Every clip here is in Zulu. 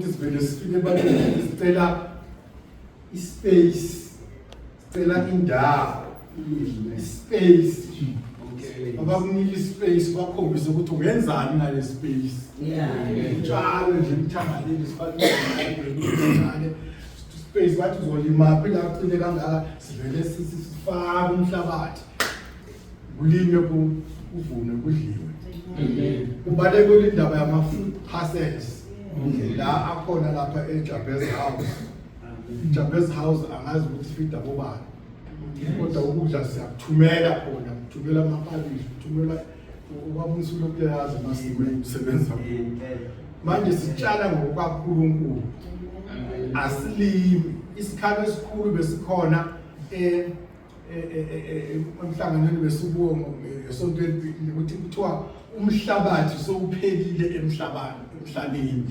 Sivele sifike ebantwini sicela ispace, sicela indawo, ispace. Abakunika ispace bakhombise ukuthi ungenzani ngale space. Utshalo nje umthangaleni sifanele space bathi uzolima phela ucile kangaka sivele sifaka umhlabathi. Kulinywe kuvune kudliwe. Kubalekile indaba yama food parcels. La akhona lapha eJabez House. Jabez House angazi ukuthi feed abobani. Kodwa ukudla siyakuthumela khona, kuthumela amapalishi, kuthumela ubabunisi lokuyazi masime umsebenza kuwo. Manje sitshala ngokukaNkulunkulu. Asilimi isikhalo esikhulu besikhona emhlanganweni besibongo esontweni ukuthi kuthiwa umhlabathi sowuphelile emhlabeni.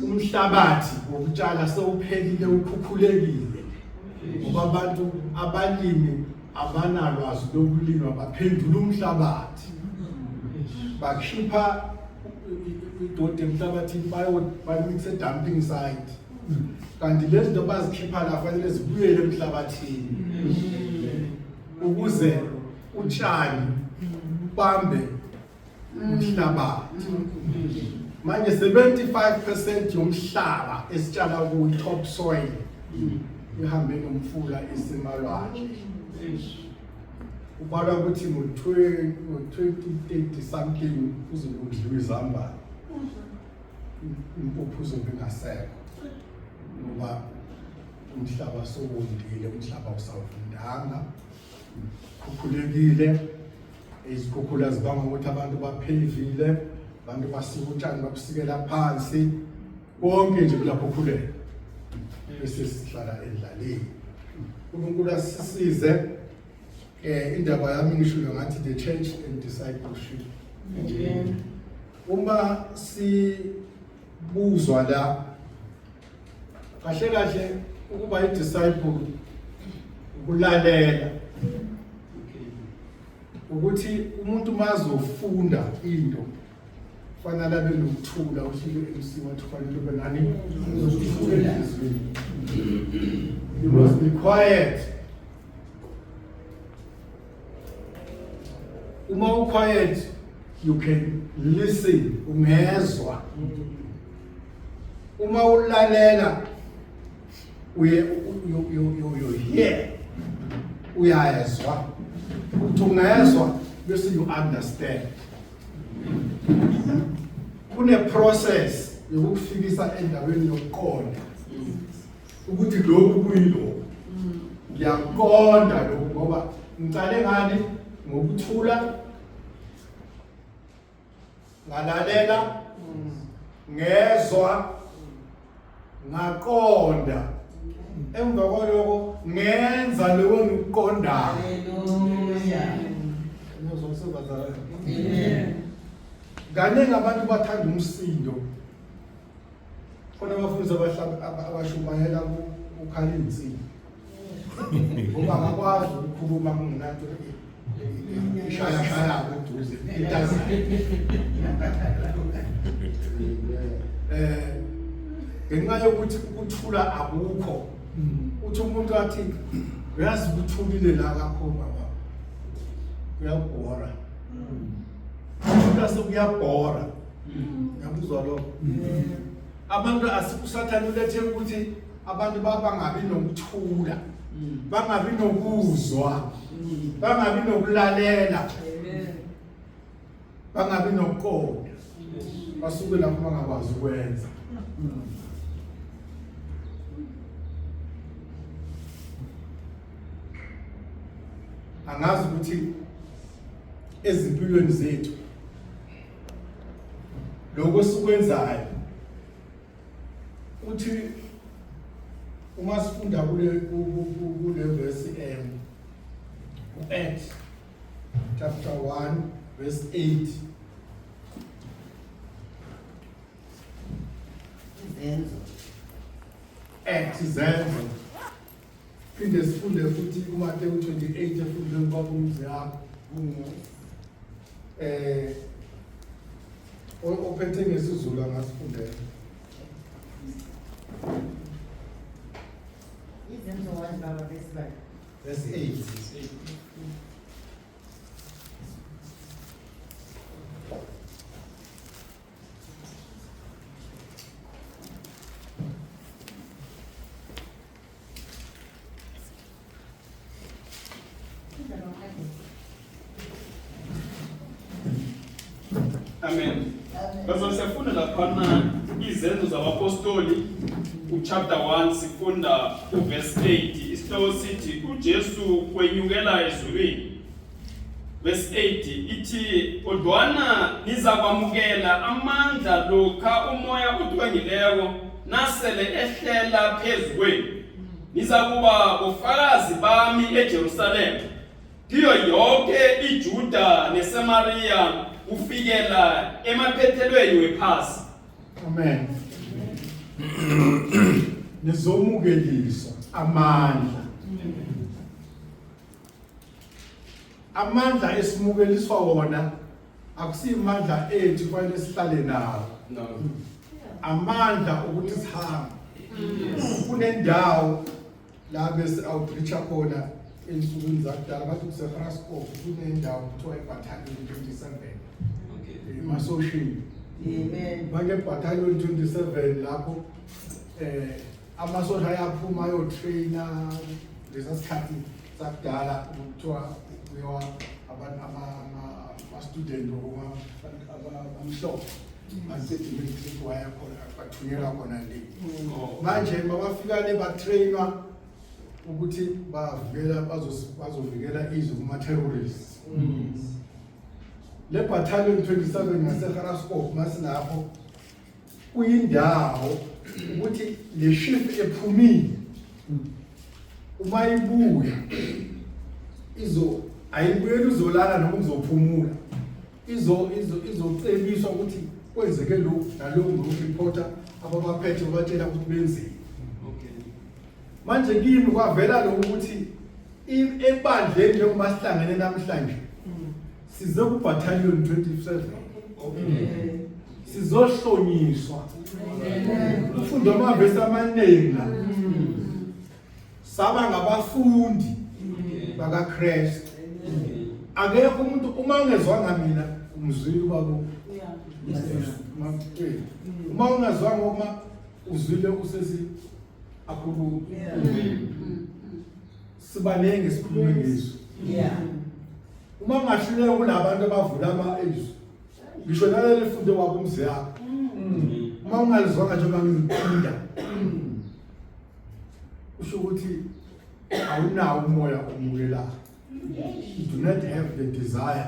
Umhlabathi wokutshala sewuphelile ukhukhulekile ngoba abantu abalimi abanalwazi lokulima baphendula umhlabathi bakhipha idodi emhlabathini bayimixe dumping site kanti lezi zinto bazikhipha la fanele zibuyele emhlabathini ukuze utshani ubambe umhlabathi. Manje 75% yomhlaba esitshala ku top soil ihambe nomfula isimalwaje. Ubala ukuthi ngo-2030 something kuzokudliwa izambane. Impuphu zobengasekho ngoba umhlaba sowondile, umhlaba usavundanga, khukhulekile, izikhukhula zibanga ukuthi abantu baphevile, abantu basika utshani babusikela phansi, konke nje kuyakhukhuleka. Bese sihlala endlaleni. uNkulunkulu asisize indaba yami ngisho ngathi the church and discipleship. Uma sibuzwa la kahle kahle ukuba i-disciple ukulalela ukuthi umuntu mazofunda into fanele abe nokuthula uhlike emsini wathi fanele ube nani uzokuthula ezweni. You must be quiet. Uma quiet you can listen, ungezwa. Uma ulalela you hear, uyezwa. Ungezwa bese you understand. Kune process yokufikisa endaweni yokuqonda ukuthi lokhu kuyilokho. Ngiyaqonda lokho ngoba ngicale ngani ngokuthula, ngalalela, ngezwa, ngaqonda. Emva kwalokho ngenza lokho ngikuqondayo. Haleluya. Amen. Kaningi abantu bathanda umsindo. Khona abafundi abashumayela ukhala insini. Ngoba akakwazi ukukhuluma kungenanto ishaya eduze. Ngenxa yokuthi ukuthula akukho. Uthi umuntu athi uyazi ukuthulile la kakhulu baba. Uyabhora. Umuntu kuyabhora. Ngiyabuzwa lokho. Abantu asikusathana ulethe ukuthi abantu bangabi nokuthula, bangabi nokuzwa, bangabi nokulalela, bangabi nokuqonda. Basuke lapho bangakwazi ukwenza. Angazi ukuthi ezimpilweni zethu lokho sikwenzayo uthi uma sifunda kule verse Acts chapter 1 verse 8 Acts zenzo phinde sifunde futhi kuMateyu 28 efundweni kwabumzi yakho ophethe ngesizulu angasifundela. Verse 8. Amen. Bese siyafunda laphana izenzo zabapostoli uchapter 1 sifunda uverse 8 isihloko sithi uJesu kwenyukela ezulwini. Verse 8 ithi kodwana nizakwamukela amandla lokha umoya uthwengileko nasele ehlela phezulu. Nizakuba bofakazi bami eJerusalema, kiyo yonke iJuda neSamaria ufikela emaphethelweni wephasi. Amen. Nizomukeliswa amandla. Amandla esimukeliswa wona akusimandla ethu kufanele sihlale nawo. No. Amandla ukuthi sihambe. Kunendawo la bese outreacher khona ensukwini zakudala bathi kuseFraskop kunendawo kuthiwa iBattalion 27 eMasosini. Amen. Manje iBattalion 27 lapho amasosha ayaphuma ayotraina lesasikhathi sakudala kuthiwa kuyiwa abantu ama-student abamhlophe asedimilitary waya khona bathunyelwa khona le. Manje mabafika le batrainwa ukuthi bazovikela izwe kuma-terrorists. Le Battalion 27 ngaseGraskop masilapho kuyindawo ukuthi le shift ephumile uma ibuya ayibuyeli uzolala noma uzophumula izocebiswa ukuthi kwenzeke lokhu naloku ngokureporta ababaphethe batshela ukuthi benzeni. Manje kimi kwavela lokhu ukuthi ebandleni njengoba sihlangene namhlanje size ku Battalion 27 sizohlonyiswa ufunda amavesi amaningi la saba ngabafundi bakaKristu. Akekho umuntu uma ungezwanga mina umzwili babo uma ungezwanga uma uzwile usesi akhuluma sibanenge sikhulume ngezo. Uma ungahluleka kunabantu abavula ama-eyes ngisho naleli fundo wabo umzi yakho uma ungalizwanga njengoba ngiziphinda usho ukuthi awunawo umoya omukelayo. You do not have the desire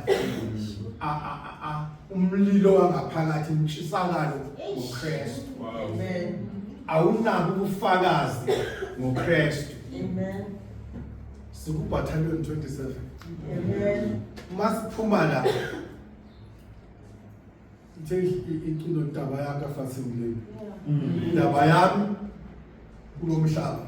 umlilo wangaphakathi umshisakalo ngoKristu. Amen. Awunabo ubufakazi ngoKristu. Amen. Siku Battalion 27. Amen. Masiphuma la iculo indaba yakhe afasimleni indaba yami kulomhlaba